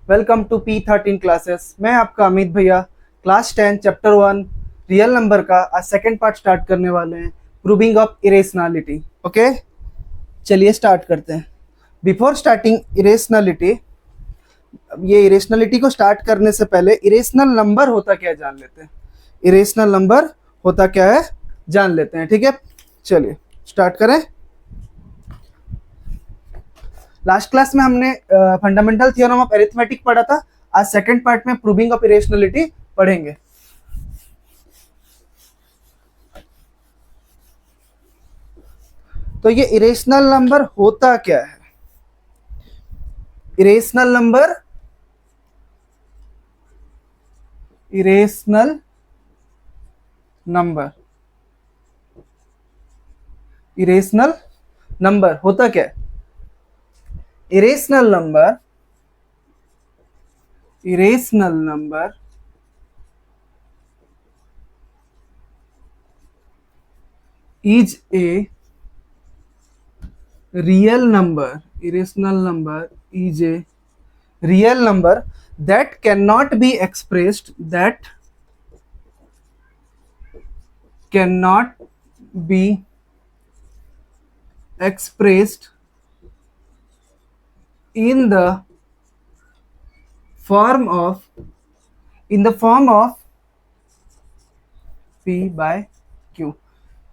Welcome to P13 classes. मैं आपका अमित भैया। क्लास 10 चैप्टर 1 रियल नंबर का आज सेकंड पार्ट स्टार्ट करने वाले हैं, प्रूविंग ऑफ इरेशनैलिटी। ओके, चलिए स्टार्ट करते हैं। बिफोर स्टार्टिंग इरेशनैलिटी, ये इरेशनैलिटी को स्टार्ट करने से पहले इरेशनल नंबर होता क्या है जान लेते हैं। इरेशनल नंबर होता क्या है जान लेते हैं, ठीक है। चलिए स्टार्ट करें। लास्ट क्लास में हमने फंडामेंटल थ्योरम ऑफ अरिथमेटिक पढ़ा था। आज सेकंड पार्ट में प्रूविंग ऑफ इरेशनैलिटी पढ़ेंगे। तो ये इरेशनल नंबर होता क्या है? Irrational number, irrational number, irrational number होता क्या है? Irrational number, irrational number is a real number. Irrational number is a real number that cannot be expressed, that cannot be expressed in the form of p by q।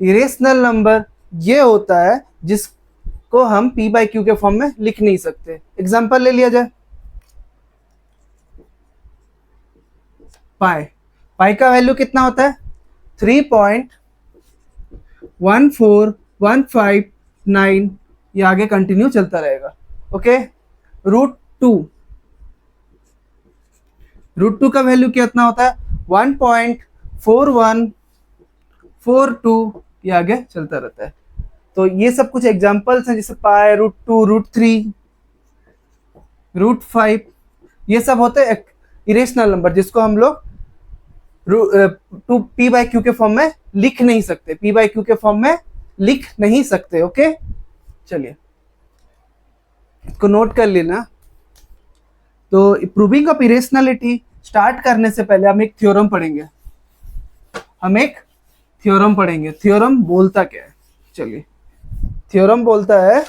Irrational number ये होता है जिसको हम p by Q के form में लिख नहीं सकते। एग्जांपल ले लिया जाए, पाई। पाई का वैल्यू कितना होता है? 3.14159। ये आगे कंटिन्यू चलता रहेगा। ओके, रूट टू का वैल्यू कितना होता है? 1.4142। ये आगे चलता रहता है। तो ये सब कुछ एग्जांपल्स हैं, जैसे पाई, √2, √3, √5। ये सब होते हैं इरेशनल नंबर जिसको हम लोग टू पी बाई क्यू के फॉर्म में लिख नहीं सकते, पी बाई क्यू के फॉर्म में लिख नहीं सकते। ओके, चलिए इसको नोट कर लेना। तो प्रूविंग ऑफ इरेशनैलिटी स्टार्ट करने से पहले हम एक थ्योरम पढ़ेंगे। थ्योरम बोलता क्या है? चलिए, थ्योरम बोलता है,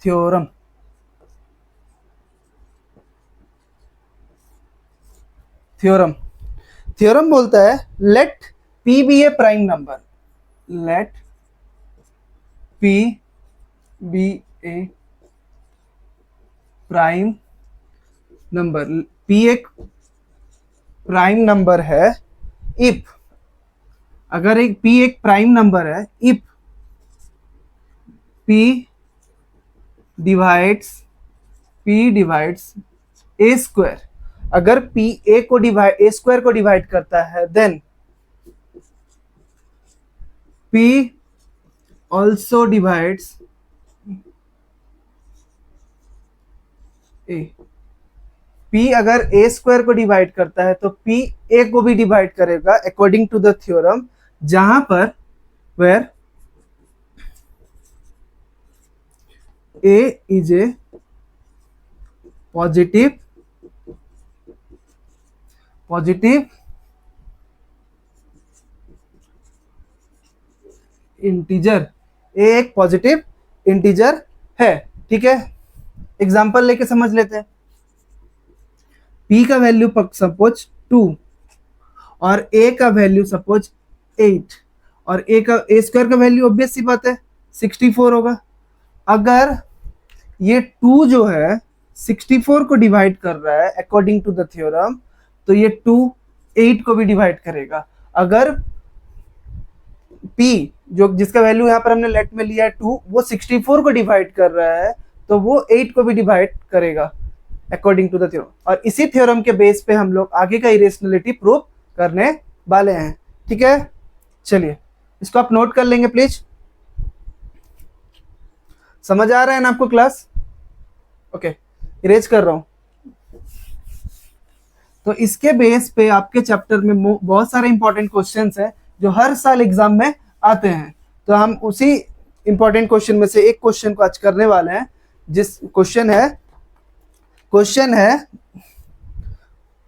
थ्योरम बोलता है let p be a prime number, let p be a prime number. p एक प्राइम नंबर है इफ, अगर एक p एक प्राइम नंबर है if p divides a square. अगर p a स्क्वायर को डिवाइड करता है then p also divides a। p अगर a स्क्वायर को डिवाइड करता है तो p a को भी डिवाइड करेगा अकॉर्डिंग टू द थ्योरम, जहां पर where a is a positive integer. a एक पॉजिटिव इंटीजर है, ठीक है। एग्जांपल लेके समझ लेते हैं। p का वैल्यू सपोज 2 और a का वैल्यू सपोज 8 और a स्क्वायर का वैल्यू ऑब्वियस सी बात है 64 होगा। अगर ये 2 जो है 64 को डिवाइड कर रहा है अकॉर्डिंग टू द थ्योरम, तो ये 2 8 को भी डिवाइड करेगा। अगर p जो जिसका वैल्यू यहाँ पर हमने लेट में लिया है 2, वो 64 को डिवाइड कर रहा है तो वो 8 को भी डिवाइड करेगा अकॉर्डिंग टू द थ्योरम। और इसी थ्योरम के बेस पे हम लोग आगे का इरेशनैलिटी प्रूव करने वाले हैं, ठीक है। चलिए इसको आप नोट कर लेंगे प्लीज। समझ आ रहा है ना आपको क्लास? ओके, इरेज कर रहा हूं। तो इसके बेस पे आपके चैप्टर में बहुत सारे इंपॉर्टेंट क्वेश्चंस हैं जो हर साल एग्जाम में आते हैं। तो हम उसी इंपॉर्टेंट क्वेश्चन में से एक क्वेश्चन को आज करने वाले हैं, जिस क्वेश्चन है क्वेश्चन है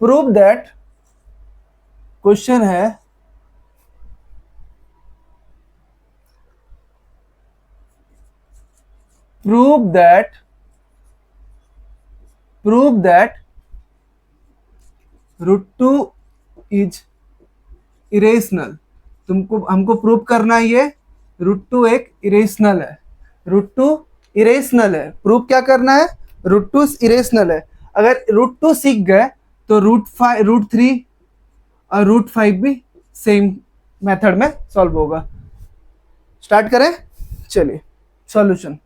प्रूव दैट, क्वेश्चन है प्रूव दैट √2 इज इरेशनल। तुमको हमको प्रूव करना है ये √2 एक इरेशनल है, √2 इरेशनल है। प्रूव क्या करना है? √2 इरेशनल है। अगर √2 सीख गए तो √3 और √5 भी सेम मेथड में सॉल्व होगा। स्टार्ट करें, चलिए सॉल्यूशन।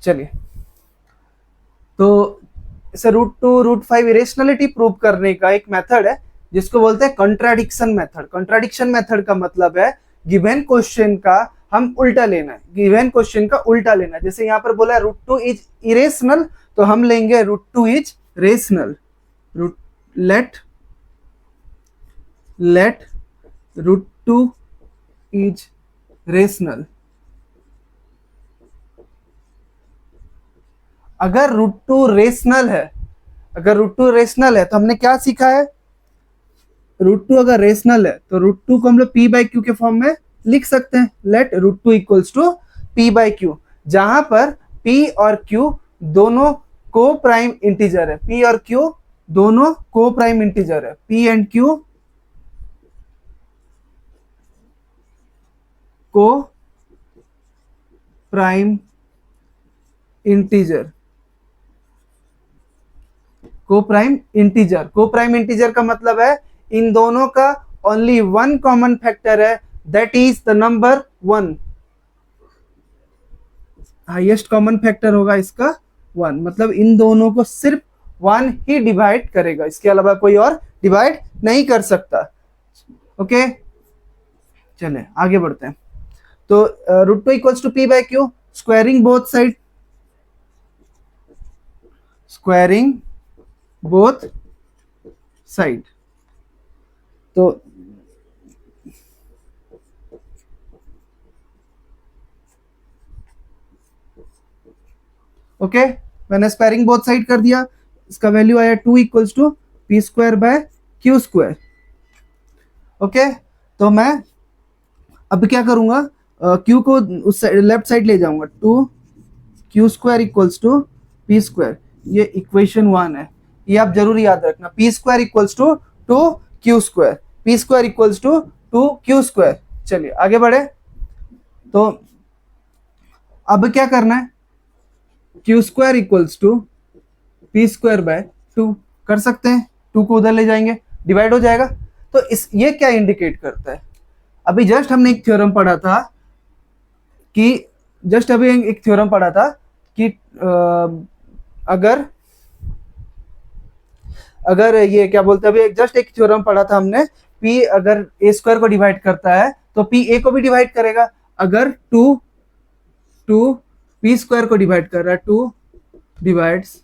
चलिए, तो इसे √2 √5 इरेशनलिटी प्रूव करने का एक मेथड है जिसको बोलते हैं कंट्राडिक्शन मेथड। कंट्राडिक्शन मेथड का मतलब है गिवन क्वेश्चन का हम उल्टा लेना है, गिवन क्वेश्चन का उल्टा लेना है। जैसे यहाँ पर बोला है √2 इज इरेशनल, तो हम लेंगे √2 is rational. Let √2 is rational. अगर √2 रेशनल है, अगर √2 रेशनल है तो हमने क्या सीखा है? √2 अगर रेशनल है तो √2 को हम लोग p/q के फॉर्म में लिख सकते हैं। लेट √2 इक्वल्स टू p/q, जहां पर p और q दोनों को प्राइम इंटीजर है। p और q दोनों को प्राइम इंटीजर है। p एंड q को प्राइम इंटीजर। को प्राइम इंटीजर का मतलब है इन दोनों का ओनली वन कॉमन फैक्टर है, that is the number 1। Highest common factor होगा इसका 1, मतलब इन दोनों को सिर्फ 1 ही डिवाइड करेगा, इसके अलावा कोई और डिवाइड नहीं कर सकता। ओके, चले आगे बढ़ते हैं। तो √2 equals to p/q, squaring both side, squaring both side. तो ओके, मैंने स्क्वायरिंग बोथ साइड कर दिया। इसका वैल्यू आया 2 इक्वल्स टू p²/q²। ओके, तो मैं अब क्या करूंगा? q को उस लेफ्ट साइड ले जाऊंगा। 2q² equals to p²। ये इक्वेशन 1 है, ये आप जरूर याद रखना। p² equals to 2q², p² equals to 2q²। चलिए आगे बढ़े। तो अब क्या करना है? q² इक्वल्स टू p²/2 कर सकते हैं। 2 को उधर ले जाएंगे, डिवाइड हो जाएगा। तो इस ये क्या इंडिकेट करता है? अभी जस्ट हमने एक थ्योरम पढ़ा था कि अगर ये क्या बोलते हैं, अभी जस्ट एक थ्योरम पढ़ा था हमने, p अगर a² को डिवाइड करता है तो p a को भी डिवाइड करेगा। अगर 2 p² को डिवाइड कर रहा है, 2 डिवाइड्स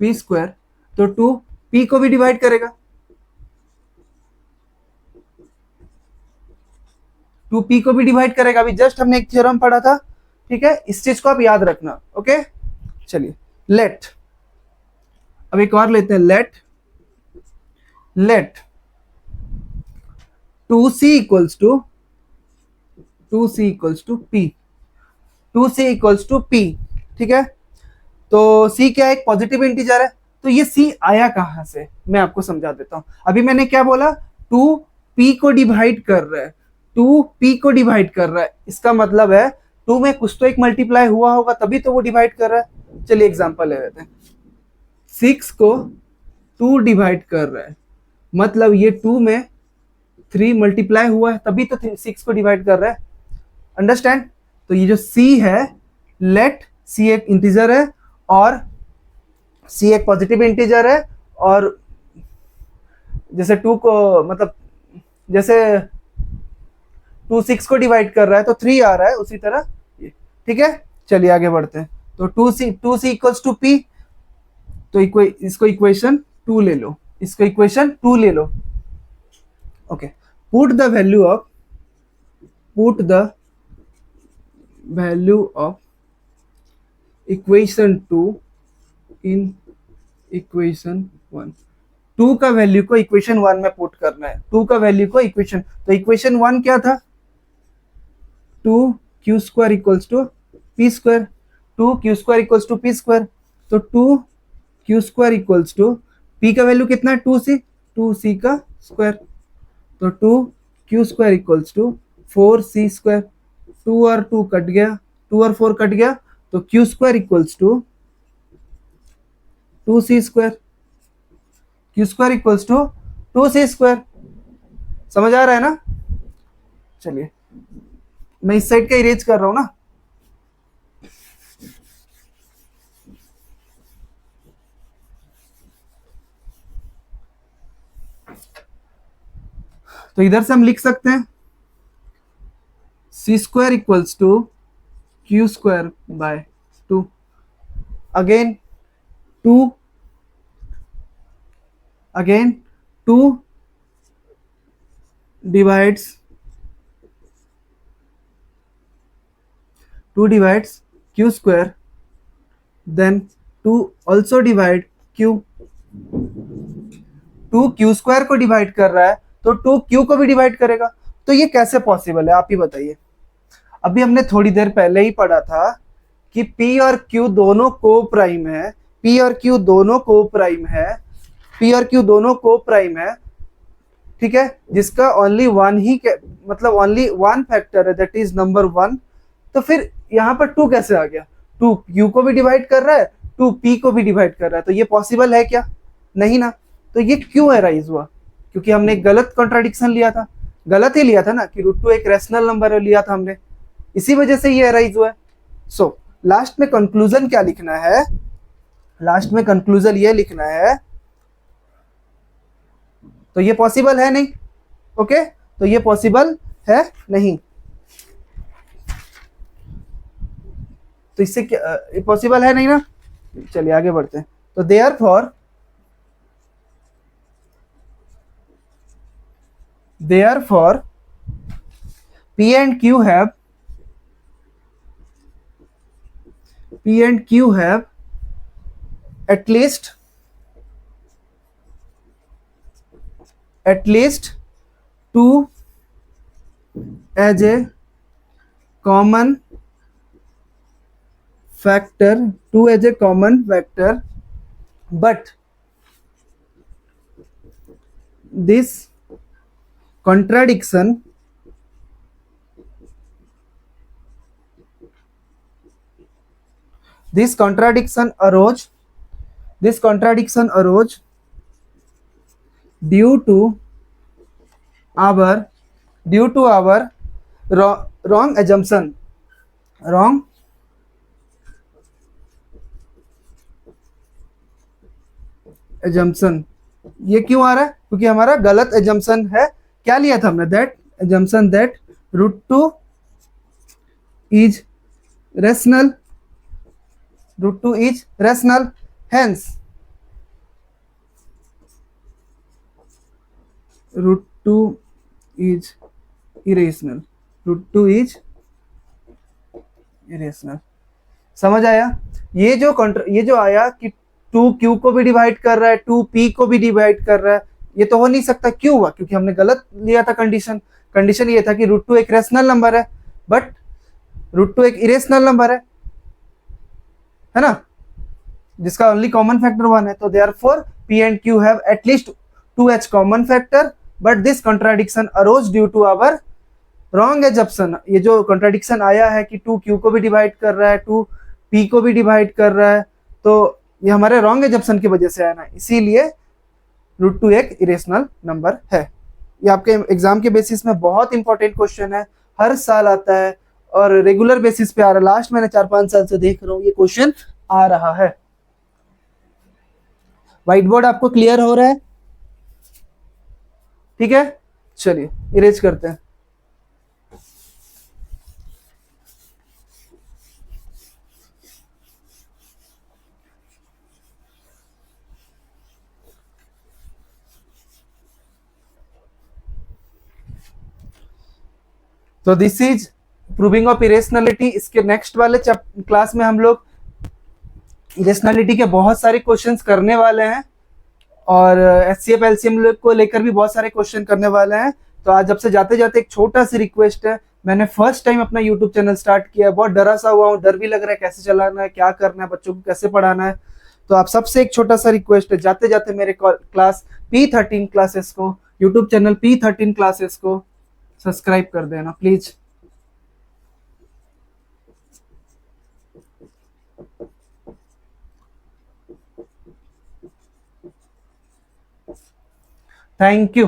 p², तो 2 p को भी डिवाइड करेगा, 2 p को भी डिवाइड करेगा। अभी जस्ट हमने एक थ्योरम पढ़ा था, ठीक है? इस चीज को आप याद रखना। ओके, चलिए लेट, अब एक और लेते हैं। Late 2c equals to p, ठीक है? तो c क्या है? एक पॉजिटिव इंटीजर है। तो ये c आया कहां से, मैं आपको समझा देता हूं। अभी मैंने क्या बोला? 2p को डिवाइड कर रहा है, 2p को डिवाइड कर रहा है, इसका मतलब है 2 में कुछ तो एक मल्टीप्लाई हुआ होगा, तभी तो वो डिवाइड कर रहा है। चलिए एग्जांपल ले लेते हैं। 6 को 2 डिवाइड कर रहा है, मतलब ये 2 में 3 मल्टीप्लाई हुआ है, तभी तो 6 को डिवाइड कर रहा है। अंडरस्टैंड? तो ये जो c है, लेट c एक इंटीजर है और c एक पॉजिटिव इंटीजर है, और जैसे 2 को, मतलब जैसे 2 6 को डिवाइड कर रहा है तो 3 आ रहा है, उसी तरह ये, ठीक है? चलिए आगे बढ़ते हैं। तो 2c इक्वल्स टू p, तो इसको इक्वेशन 2 ले लो, इसको इक्वेशन 2 ले लो। Okay, put the value put the value of equation 2 in equation 1। 2 का वैल्यू को इक्वेशन 1 में पुट करना है। 2 का वैल्यू को इक्वेशन, तो इक्वेशन 1 क्या था? 2q² equals to p²। 2q² equals to p²। तो 2q² इक्वल्स टू p का वैल्यू कितना है? 2c, 2c का स्क्वायर। तो 2q² इक्वल्स टू 4c²। 2 और 2 कट गया, 2 और 4 कट गया, तो q² equals to 2c²। q² equals to 2c²। समझ आ रहा है ना? चलिए मैं इस साइड का इरेज कर रहा हूं ना। तो इधर से हम लिख सकते हैं c² equals to q² by 2। Again 2 divides 2 divides q², then 2 also divide q। 2 q² को डिवाइड कर रहा है तो 2 q को भी डिवाइड करेगा। तो ये कैसे पॉसिबल है, आप ही बताइए। अभी हमने थोड़ी देर पहले ही पढ़ा था कि p और q दोनों को प्राइम है। p और q दोनों को प्राइम है। p और q दोनों को प्राइम है, ठीक है, जिसका ओनली वन ही मतलब ओनली वन फैक्टर है, दैट इज नंबर 1। तो फिर यहाँ पर 2 कैसे आ गया? 2 q को भी डिवाइड कर रहा है, 2 p को भी डिवाइड कर रहा है। तो ये पॉसिबल है क्या? नहीं ना। तो ये क्यों अराइज हुआ? क्योंकि हमने एक गलत कॉन्ट्राडिक्शन लिया था। गलत ही लिया था ना, कि √2 एक रैशनल नंबर लिया था हमने, इसी वजह से ये अराइज हुआ है। सो लास्ट में कंक्लूजन क्या लिखना है? लास्ट में कंक्लूजन ये लिखना है, तो ये पॉसिबल है नहीं। ओके, तो ये पॉसिबल है नहीं। तो इससे क्या पॉसिबल है नहीं ना? चलिए आगे बढ़ते हैं। तो therefore P and Q have at least 2 as a common factor, but this contradiction arose due to our wrong assumption. ये क्यों आ रहा है? क्योंकि हमारा गलत एजम्पशन है। क्या लिया था हमने? That assumption that √2 is rational, hence √2 is irrational. समझ आया? ये जो आया कि 2q को भी डिवाइड कर रहा है, 2p को भी डिवाइड कर रहा है, ये तो हो नहीं सकता। क्यों हुआ? क्योंकि हमने गलत लिया था कंडीशन ये था कि √2 एक रैशनल नंबर है, बट √2 एक इरेशनल नंबर है ना, जिसका ओनली कॉमन फैक्टर 1 है। तो therefore p and q have at least 2h common factor, but this contradiction arose due to our wrong assumption. ये जो कॉन्ट्राडिक्शन आया है कि 2q को भी डिवाइड कर रहा है, 2p को भी डिवाइड कर रहा है, तो ये हमारे रॉन्ग एजम्पशन की वजह से आया ना, इसीलिए √2 एक इरेशनल नंबर है। ये आपके एग्जाम के बेसिस में बहुत इंपॉर्टेंट क्वेश्चन है, हर साल आता है और रेगुलर बेसिस पे आ रहा है। लास्ट मैंने 4-5 साल से देख रहा हूँ ये क्वेश्चन आ रहा है। व्हाइट बोर्ड आपको क्लियर हो रहा है? ठीक है, चलिए इरेज करते हैं। तो this is proving of irrationality. इसके नेक्स्ट वाले क्लास में हम लोग इरेशनलिटी के बहुत सारे क्वेश्चंस करने वाले हैं और एचसीएफ एलसीएम को लेकर भी बहुत सारे क्वेश्चन करने वाले हैं। तो आज आपसे जाते जाते एक छोटा सी रिक्वेस्ट है, मैंने फर्स्ट टाइम अपना यूट्यूब चैनल स्टार्ट किया है, बहुत डरा सा हुआ हूँ, डर भी लग रहा है कैसे चलाना है, क्या करना है, बच्चों को कैसे पढ़ाना है। तो आप सबसे एक छोटा सा रिक्वेस्ट है, जाते जाते मेरे क्लास P13 क्लासेस को, यूट्यूब चैनल P13 क्लासेस को सब्सक्राइब कर देना प्लीज। Thank you.